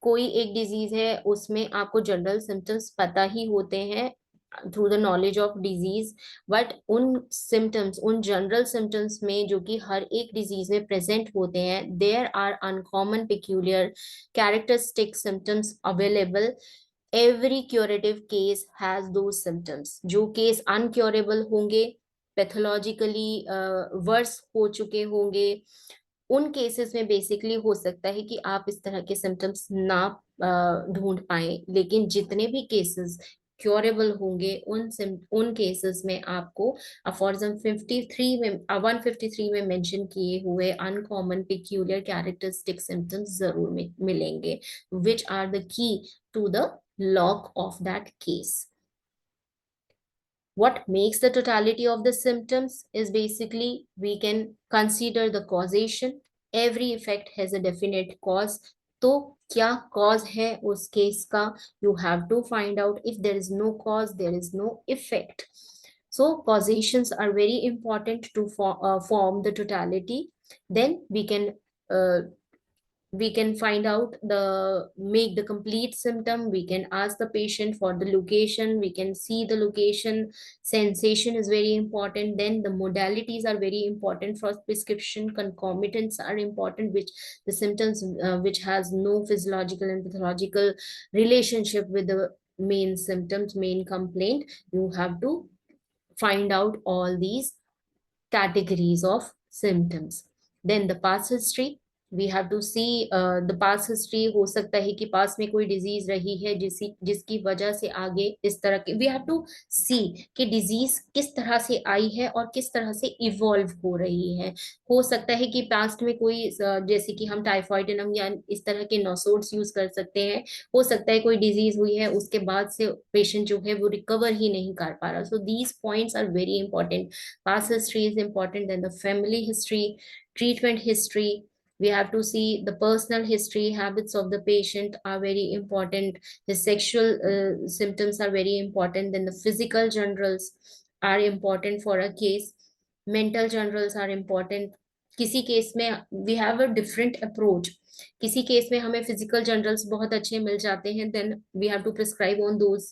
कोई एक डिजीज है उसमें आपको जनरल सिम्टम्स पता ही होते हैं through the knowledge of disease, but उन सिम्टम्स, उन जनरल सिम्टम्स में जो कि हर एक डिजीज में प्रेजेंट होते हैं, there are uncommon peculiar characteristic symptoms available. Every curative case has दो सिम्टम्स. जो केस अनक्योरेबल होंगे, पैथोलॉजिकली वर्स हो चुके होंगे, उन केसेस में बेसिकली हो सकता है कि आप इस तरह के सिम्टम्स ना ढूंढ पाए. लेकिन जितने भी केसेस क्योरेबल होंगे उन केसेस में आपको अफॉर्जम 53 में 153 में मेंशन किए हुए अनकॉमन पेक्यूलियर कैरेक्टरिस्टिक सिम्टम्स जरूर मिलेंगे, which are the key to the lock of that case. What makes the totality of the symptoms is basically we can consider the causation. Every effect has a definite cause. तो क्या cause है उस case का? You have to find out. If there is no cause, there is no effect. So causations are very important to form the totality. Then we can find out make the complete symptom. We can ask the patient for the location. We can see the location. Sensation is very important. Then the modalities are very important for prescription. Concomitants are important, which the symptoms which has no physiological and pathological relationship with the main symptoms, main complaint. You have to find out all these categories of symptoms. Then the past history. We have to see the past history. हो सकता है कि पास में कोई डिजीज रही है जिसकी वजह से आगे इस तरह के, we have to see कि डिजीज किस तरह से आई है और किस तरह से इवॉल्व हो रही है. हो सकता है कि पास्ट में कोई जैसे कि हम टाइफॉइडनम या इस तरह के नोसोड्स यूज कर सकते हैं. हो सकता है कोई डिजीज हुई है उसके बाद से पेशेंट जो है वो रिकवर ही नहीं कर पा रहा. So these points are very important. Past history is important. Then the family history, treatment history. We have to see the personal history. Habits of the patient are very important. The sexual symptoms are very important. Then the physical generals are important for a case. Mental generals are important. किसी केस में we have a different approach. किसी केस में हमें physical generals बहुत अच्छे मिल जाते हैं, then we have to prescribe on those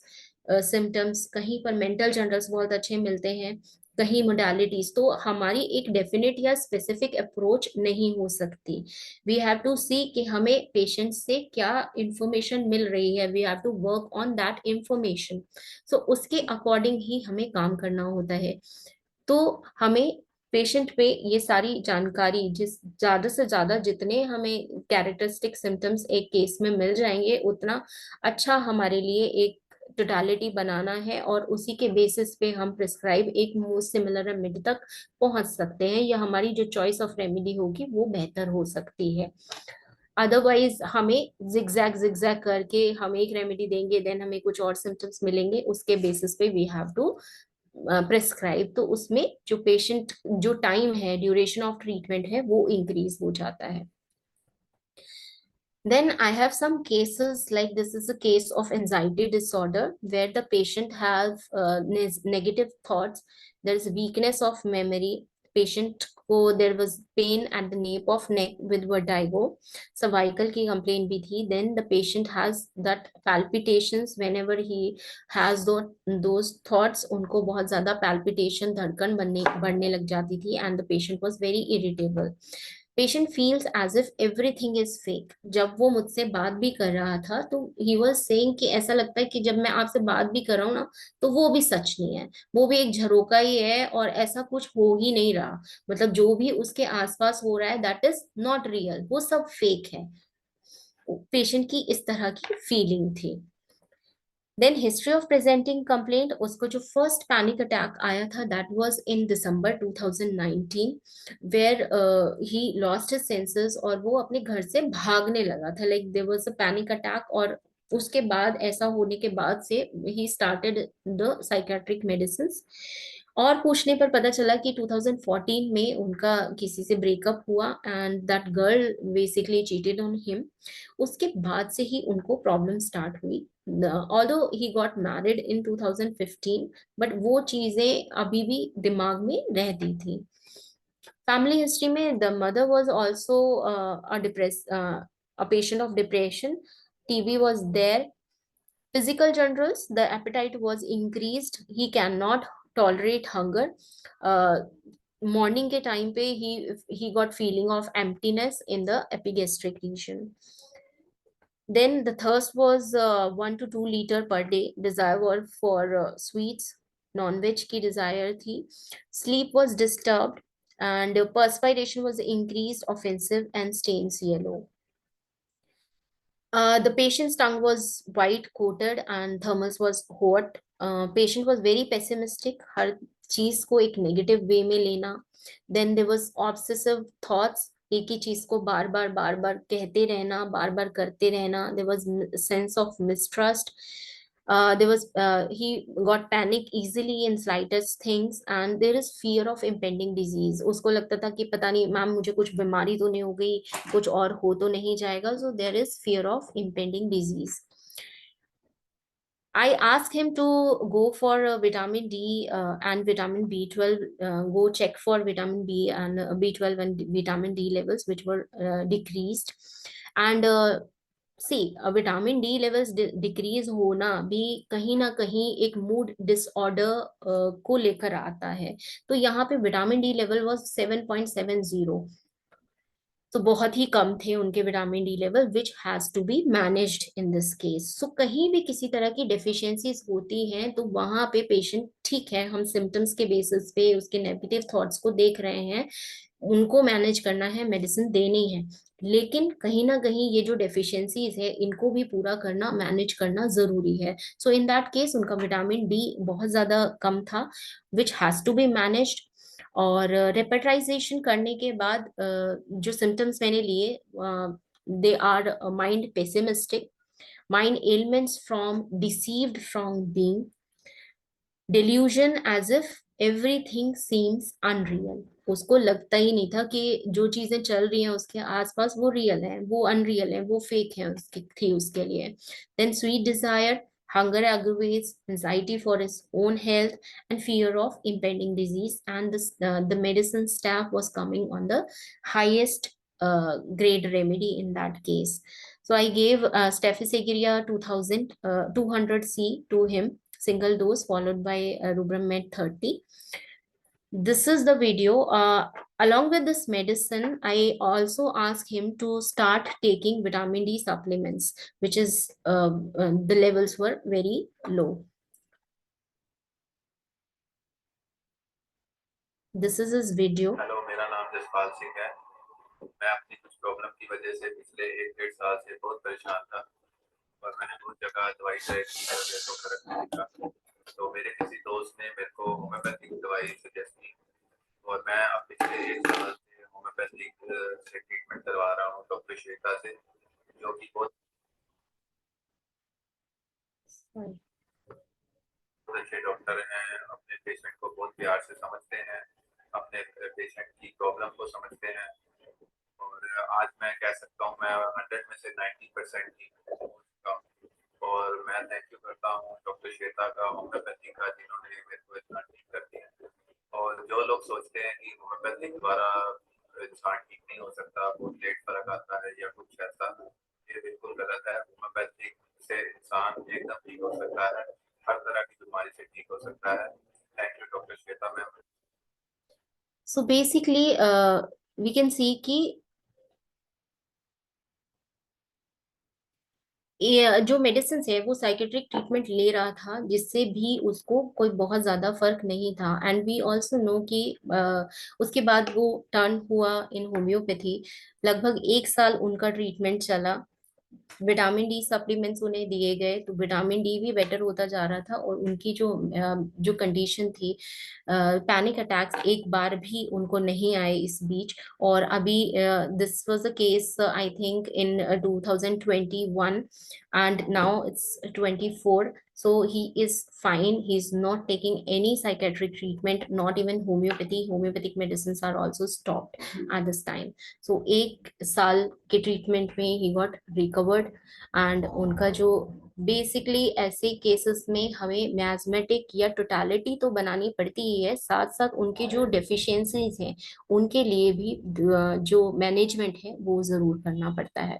symptoms. कहीं पर mental generals बहुत अच्छे मिलते हैं, कहीं मोडालिटीज. तो हमारी एक डेफिनेट या स्पेसिफिक अप्रोच नहीं हो सकती. वी हैव टू सी कि हमें पेशेंट से क्या इंफॉर्मेशन मिल रही है. We have to work on that information. So उसके अकॉर्डिंग ही हमें काम करना होता है. तो हमें पेशेंट पे ये सारी जानकारी, जिस ज्यादा से ज्यादा जितने हमें कैरेक्टरिस्टिक सिम्टम्स एक केस में मिल जाएंगे उतना अच्छा हमारे लिए एक टोटालिटी बनाना है, और उसी के बेसिस पे हम प्रिस्क्राइब एक मोस्ट सिमिलर रेमेडी तक पहुंच सकते हैं, या हमारी जो चॉइस ऑफ रेमेडी होगी वो बेहतर हो सकती है. अदरवाइज हमें जिगजैग करके हम एक रेमेडी देंगे, देन हमें कुछ और सिम्टम्स मिलेंगे, उसके बेसिस पे वी हैव टू प्रिस्क्राइब. तो उसमें जो पेशेंट जो टाइम है, ड्यूरेशन ऑफ ट्रीटमेंट है, वो इंक्रीज हो जाता है. Then I have some cases like this is a case of anxiety disorder where the patient has negative thoughts. There is weakness of memory. Patient को there was pain at the nape of neck with vertigo. Cervical की complaint भी थी. Then the patient has that palpitations whenever he has those thoughts. उनको बहुत ज़्यादा palpitation, धड़कन बढ़ने लग जाती थी, and the patient was very irritable. Patient feels as if everything is fake. जब वो मुझसे बात भी कर रहा था तो ही वाज सेइंग कि ऐसा लगता है कि जब मैं आपसे बात भी कर रहा हूँ ना तो वो भी सच नहीं है, वो भी एक झरोका ही है और ऐसा कुछ हो ही नहीं रहा. मतलब जो भी उसके आसपास हो रहा है दैट इज नॉट रियल, वो सब फेक है. पेशेंट की इस तरह की फीलिंग थी। Then history of presenting complaint, उसको जो फर्स्ट पैनिक अटैक आया था that was in December 2019, where he lost his senses और वो अपने घर से भागने लगा था, like there was a panic attack. और उसके बाद, ऐसा होने के बाद से ही स्टार्टेड द साइकेट्रिक मेडिसिन। और पूछने पर पता चला कि 2014 में उनका किसी से ब्रेकअप हुआ and that girl basically cheated on him. उसके बाद से ही उनको प्रॉब्लम स्टार्ट हुई। although he got married in 2015, but वो चीजें अभी भी दिमाग में रहती थी। फैमिली हिस्ट्री में the mother was also a patient of depression, TB was there, physical generals, the appetite was increased, he cannot tolerate hunger, morning के टाइम पे he got feeling of emptiness in the epigastric region. Then the thirst was 1 to 2 liter per day. Desire was for sweets, non-veg की desire थी. Sleep was disturbed and perspiration was increased, offensive and stains yellow. The patient's tongue was white coated and thermus was hot. Patient was very pessimistic, हर चीज को एक नेगेटिव वे में लेना. Then there was obsessive thoughts, एक ही चीज को बार बार कहते रहना, बार बार करते रहना. There was sense of mistrust. He got panic easily in slightest things and there is fear of impending disease. उसको लगता था कि पता नहीं मैम मुझे कुछ बीमारी तो नहीं हो गई, कुछ और हो तो नहीं जाएगा. So there is fear of impending disease. I asked him to go for vitamin D and vitamin B12, go check for vitamin B and B12 and vitamin D levels, which were decreased. And see, vitamin D levels decrease होना भी कहीं ना कहीं एक मूड डिसऑर्डर को लेकर आता है. तो यहाँ पे विटामिन डी लेवल वाज 7.70, तो बहुत ही कम थे उनके vitamin D level, which has to be managed in this case. So कहीं भी किसी तरह की डेफिशिएंसीज होती हैं तो वहां पे पेशेंट, ठीक है हम सिम्टम्स के बेसिस पे उसके नेगेटिव थॉट्स को देख रहे हैं, उनको मैनेज करना है, मेडिसिन देनी है, लेकिन कहीं ना कहीं ये जो डेफिशिएंसीज है इनको भी पूरा करना, मैनेज करना जरूरी है. सो इन दैट केस उनका विटामिन डी बहुत ज्यादा कम था, which has to be managed. और रेपेटाइजेशन करने के बाद जो सिम्टम्स मैंने लिए, they are mind pessimistic, mind elements from deceived from being, delusion as if everything seems unreal. उसको लगता ही नहीं था कि जो चीजें चल रही हैं उसके आसपास वो रियल है, वो अनरियल है, वो फेक है उसकी थी उसके लिए. Then sweet desire, hunger aggravates, anxiety for his own health and fear of impending disease, and the medicine staff was coming on the highest grade remedy in that case. So I gave Staphysaceae 2000 200C to him, single dose followed by Rubramid 30. This is the video. Along with this medicine, I also asked him to start taking vitamin D supplements, which is the levels were very low. This is his video. Hello, मेरा नाम जसपाल सिंह है. मैं अपनी कुछ प्रॉब्लम की वजह से पिछले 1-1.5 साल से बहुत परेशान था और मैंने बहुत जगह दवाई ट्राई की, तो फर्क नहीं दिखा. तो मेरे किसी दोस्त ने मेरे को होम्योपैथिक दवाई सजेस्ट की और मैं अब पिछले 1 साल से होम्योपैथिक से ट्रीटमेंट करवा रहा हूँ डॉक्टर श्वेता से, जो कि बहुत अच्छे डॉक्टर हैं. अपने पेशेंट को बहुत प्यार से समझते हैं, अपने पेशेंट की प्रॉब्लम को समझते हैं. और आज मैं कह सकता हूँ मैं 100 में से 90% ठीक हो चुका हूँ. और मैं थैंक यू करता हूँ डॉक्टर श्वेता का, होम्योपैथी का, जिन्होंने मेरे को इतना ठीक कर दिया. और जो लोग सोचते हैं कि होम्योपैथिक द्वारा इंसान ठीक नहीं हो सकता, बहुत लेट फर्क आता है या कुछ ऐसा, ये बिल्कुल गलत है. होम्योपैथिक से इंसान एकदम ठीक हो सकता है, हर तरह की बीमारी से ठीक हो सकता है. Thank you doctor Shweta ma'am. So basically, we can see कि ये जो मेडिसिन है वो साइकेट्रिक ट्रीटमेंट ले रहा था, जिससे भी उसको कोई बहुत ज्यादा फर्क नहीं था. एंड वी ऑल्सो नो कि उसके बाद वो टर्न हुआ इन होम्योपैथी. लगभग 1 साल उनका ट्रीटमेंट चला. विटामिन डी सप्लीमेंट्स उन्हें दिए गए, तो विटामिन डी भी बेटर होता जा रहा था, और उनकी जो कंडीशन थी, पैनिक अटैक्स एक बार भी उनको नहीं आए इस बीच। और अभी this was a case I think in 2021, and now it's 24. So he is fine. He's not taking any psychiatric treatment, not even homeopathy. Homeopathic medicines are also stopped at this time. So एक साल के treatment में he got recovered, and उनका जो बेसिकली ऐसे केसेस में हमें मैथमेटिक या टोटालिटी तो बनानी पड़ती ही है, साथ साथ उनके जो डेफिशिएंसीज हैं उनके लिए भी जो मैनेजमेंट है वो जरूर करना पड़ता है।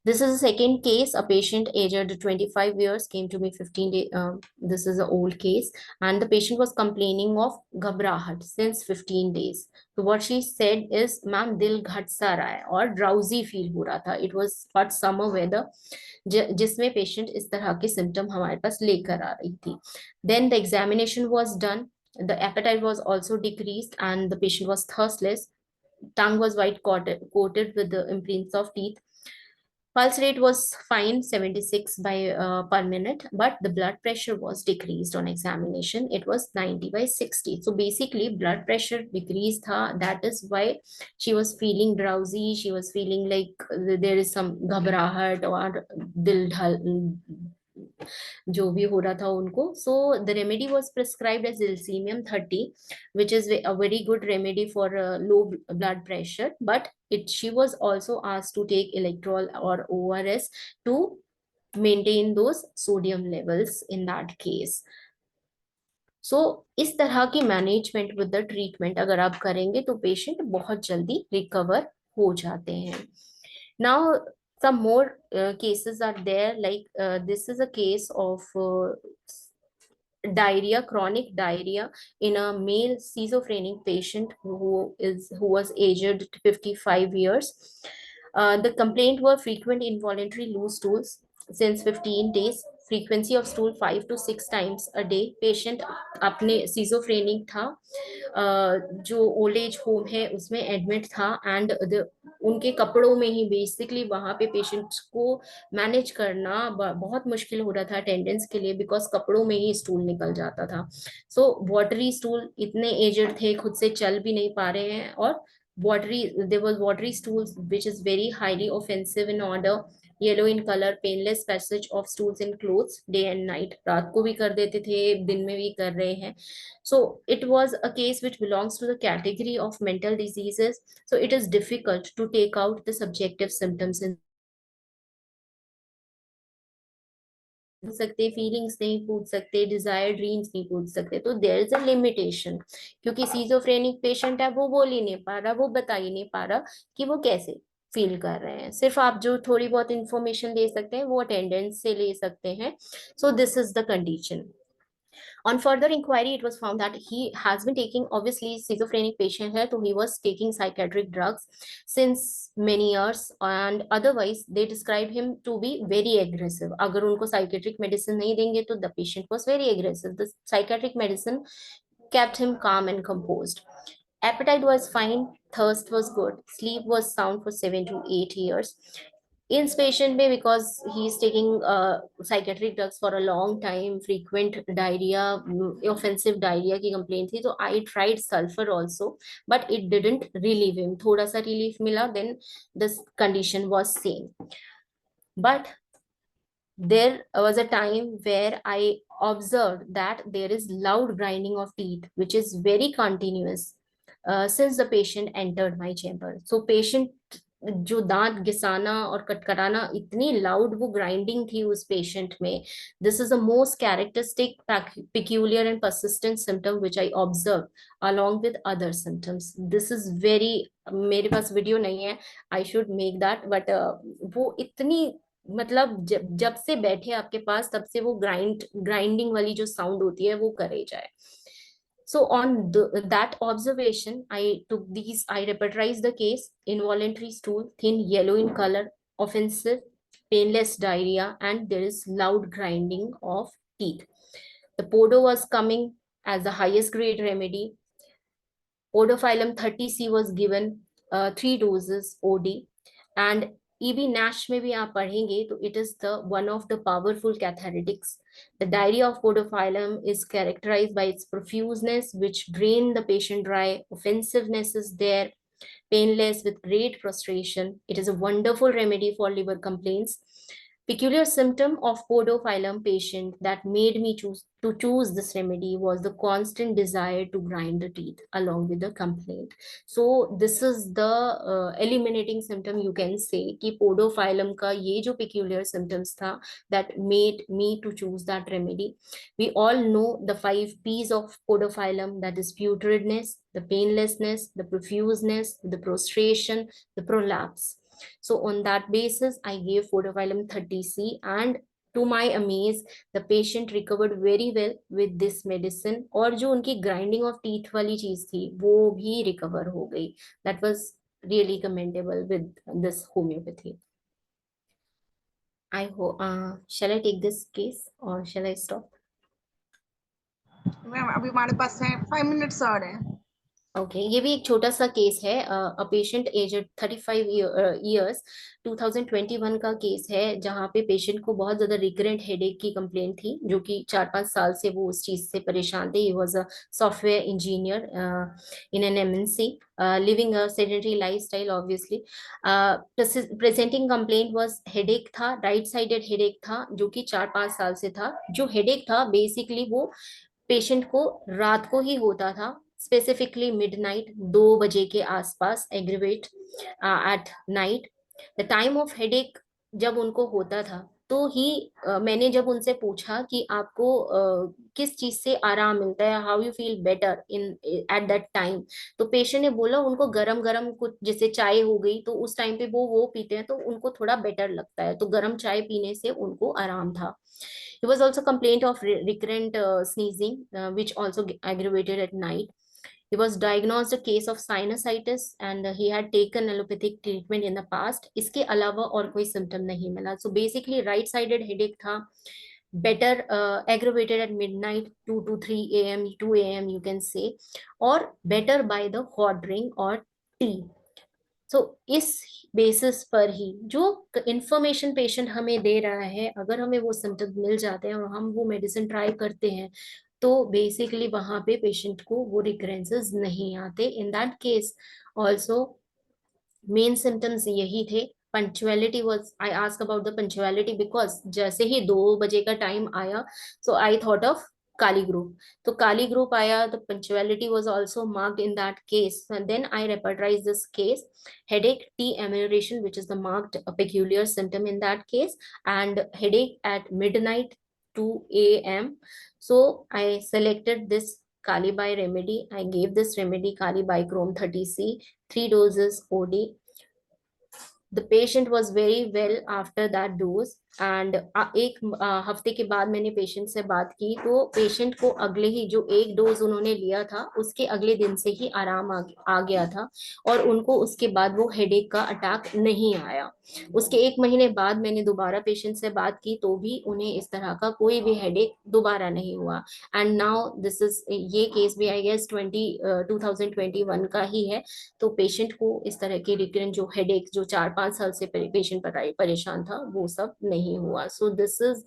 This is a second case. A patient aged 25 years came to me 15 days. This is an old case, and the patient was complaining of घबराहट since 15 days. So what she said is, "ma'am दिल घट सा रहा है और drowsy feel हो रहा था." It was hot summer weather, जिसमें पेशेंट इस तरह के सिम्टम हमारे पास लेकर आ रही थी। Then the examination was done. The appetite was also decreased, and the patient was thirstless. Tongue was white coated with the imprints of teeth. Pulse rate was fine, 76 per minute, but the blood pressure was decreased on examination. It was 90 by 60. So basically, blood pressure decreased tha. That is why she was feeling drowsy. She was feeling like there is some घबराहट और दिल जो भी हो रहा था उनको. So the remedy was prescribed as Zilcimium 30, which is a very good remedy for low blood pressure, but she was also asked to take electrol or ORS to maintain those sodium levels in that case. सो इस तरह की मैनेजमेंट विद द ट्रीटमेंट अगर आप करेंगे तो पेशेंट बहुत जल्दी रिकवर हो जाते हैं. Now some more cases are there, like this is a case of diarrhea, chronic diarrhea in a male schizophrenic patient who was aged 55 years. The complaint were frequent involuntary loose stools since 15 days, frequency of stool 5 to 6 times a day. Patient अपने schizophrenic था, जो ओल्ड एज होम है उसमें एडमिट था, एंड उनके कपड़ों में ही बेसिकली वहां पे पेशेंट्स को मैनेज करना बहुत मुश्किल हो रहा था अटेंडेंस के लिए, बिकॉज कपड़ों में ही स्टूल निकल जाता था. सो वाटरी स्टूल, इतने एजड थे, खुद से चल भी नहीं पा रहे हैं, और there was watery stools which is very highly offensive in odor, yellow in color, painless passage of stools in clothes day and night. रात को भी कर देते थे, दिन में भी कर रहे हैं. So it was a case which belongs to the category of mental diseases. So it is difficult to take out the subjective symptoms in सकते, फीलिंग्स नहीं पूछ सकते, डिजायर ड्रीम्स नहीं पूछ सकते. तो देयर इज अ लिमिटेशन, क्योंकि सीजोफ्रेनिक पेशेंट है, वो बोल ही नहीं पा रहा, वो बता ही नहीं पा रहा कि वो कैसे फील कर रहे हैं. सिर्फ आप जो थोड़ी बहुत इंफॉर्मेशन ले सकते हैं वो अटेंडेंस से ले सकते हैं. So this is the condition. On further inquiry, it was found that he has been taking, obviously schizophrenic patient here, so he was taking psychiatric drugs since many years, and otherwise they describe him to be very aggressive. अगर उनको psychiatric medicine नहीं देंगे तो the patient was very aggressive. The psychiatric medicine kept him calm and composed. Appetite was fine, thirst was good, sleep was sound for 7 to 8 years. In this patient may, because he is taking psychiatric drugs for a long time, frequent diarrhea, offensive diarrhea की complaint थी, so I tried sulfur also, but it didn't relieve him. थोड़ा सा relief मिला, then this condition was same. But there was a time where I observed that there is loud grinding of teeth, which is very continuous since the patient entered my chamber. So patient जो दांत घिसाना और कटकटाना, इतनी लाउड वो ग्राइंडिंग थी उस पेशेंट में. This is the most characteristic peculiar and persistent symptom which I observed along with other symptoms. This is very, मेरे पास वीडियो नहीं है, I should make that, but वो इतनी, मतलब जब से बैठे आपके पास तब से वो ग्राइंडिंग वाली जो साउंड होती है वो करे जाए. So on that observation, I repertorized the case: involuntary stool, thin yellow in color, offensive, painless diarrhea, and there is loud grinding of teeth. The podo was coming as the highest grade remedy. Podophyllum 30C was given 3 doses OD, and EB NASH में भी आप पढ़ेंगे तो it is the one of the powerful catharetics. The diarrhea of podophyllum is characterized by its profuseness, which drain the patient dry. Offensiveness is there, painless with great prostration. It is a wonderful remedy for liver complaints. Peculiar symptom of podophyllum patient that made me choose this remedy was the constant desire to grind the teeth along with the complaint. So this is the eliminating symptom, you can say कि podophyllum का ये जो peculiar symptoms था that made me to choose that remedy. We all know the 5 P's of podophyllum, that is putridness, the painlessness, the profuseness, the prostration, the prolapse. So on that basis, I gave podophyllum 30C, and to my amaze, the patient recovered very well with this medicine. और जो उनकी grinding of teeth वाली चीज थी वो भी recover हो गई. That was really commendable with this homeopathy. I hope. Shall I take this case or shall I stop? Ma'am अभी हमारे पास है 5 मिनट्स और है. ओके ये भी एक छोटा सा केस है. अ पेशेंट एजेड 35 ईयर्स 2021 का केस है जहाँ पे पेशेंट को बहुत ज्यादा रिकरेंट हेडेक की कंप्लेंट थी जो कि 4-5 साल से वो उस चीज से परेशान थे. He was a software engineer in an MNC living a sedentary lifestyle obviously. Presenting complaint was headache था, राइट साइडेड हेडेक था जो कि 4-5 साल से था. जो हेडेक था बेसिकली वो पेशेंट को रात को ही होता था, स्पेसिफिकली मिडनाइट 2 बजे के आसपास, aggravate at night. The time of headache जब उनको होता था तो ही मैंने जब उनसे पूछा कि आपको किस चीज से आराम मिलता है, how you feel better in at that time, तो पेशेंट ने बोला उनको गरम गरम कुछ जैसे चाय हो गई तो उस टाइम पे वो पीते हैं तो उनको थोड़ा बेटर लगता है, तो गरम चाय पीने से उनको आराम था. He was also complaint of recurrent sneezing, which also aggravated at night. He was diagnosed a case of sinusitis and he had taken allopathic treatment in the past. इसके अलावा और कोई symptom नहीं मिला. So basically right-sided headache था, better aggravated at midnight 2 to 3 a.m. 2 a.m. you can say, or better by the hot drink or tea. सो इस बेसिस पर ही जो इंफॉर्मेशन पेशेंट हमें दे रहा है, अगर हमें वो सिम्टम्स मिल जाते हैं और हम वो मेडिसिन ट्राई करते हैं तो बेसिकली वहां पे पेशेंट को वो रिकरेंसेस नहीं आते. In that case also main symptoms यही थे. Punctuality was, I ask about the punctuality because जैसे ही 2 बजे का टाइम आया so I thought of Kali group. तो Kali group आया, the punctuality was also marked in that case. And then I repertorized this case, headache, tea amelioration, which is the marked a peculiar symptom in that case, and headache at midnight 2 a.m. So I selected this Kali Bai remedy. I gave this remedy Kali Bai Chrome 30C, 3 doses OD. The patient was very well after that dose. And एक हफ्ते के बाद मैंने पेशेंट से बात की तो पेशेंट को अगले ही जो एक डोज उन्होंने लिया था उसके अगले दिन से ही आराम आ गया था और उनको उसके बाद वो हेडेक का अटैक नहीं आया. उसके 1 महीने बाद मैंने दोबारा पेशेंट से बात की तो भी उन्हें इस तरह का कोई भी हेडेक दोबारा नहीं हुआ. एंड नाउ दिस इज, ये केस भी आई गेस 2021 का ही है. तो पेशेंट को इस तरह के रिकरेंट जो हेडेक जो 4-5 साल से पेशेंट परेशान था वो सब नहीं हुआ. So this is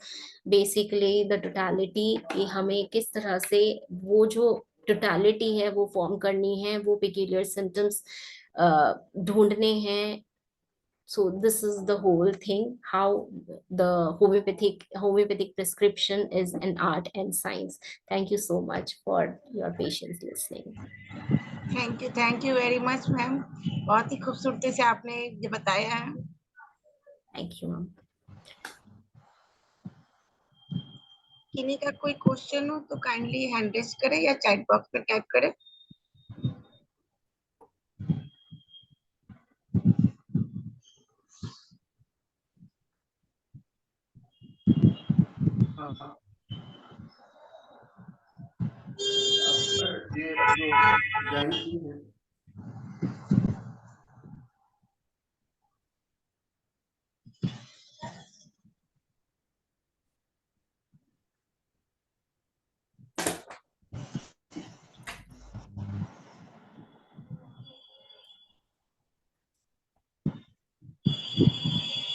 basically the totality कि हमें किस तरह से वो जो टोटलिटी है वो फॉर्म करनी है, वो पेक्यूलियर सिम्टम्स ढूंढने हैं. So this is the whole thing, how the homeopathic prescription is an art and science. Thank you so much for your patience listening. Thank you very much ma'am. बहुत ही खूबसूरती से आपने ये बताया है. Thank you ma'am. किन्हीं का कोई क्वेश्चन हो तो काइंडली हैंड रेज करें या चैट बॉक्स में टाइप करें. ये जो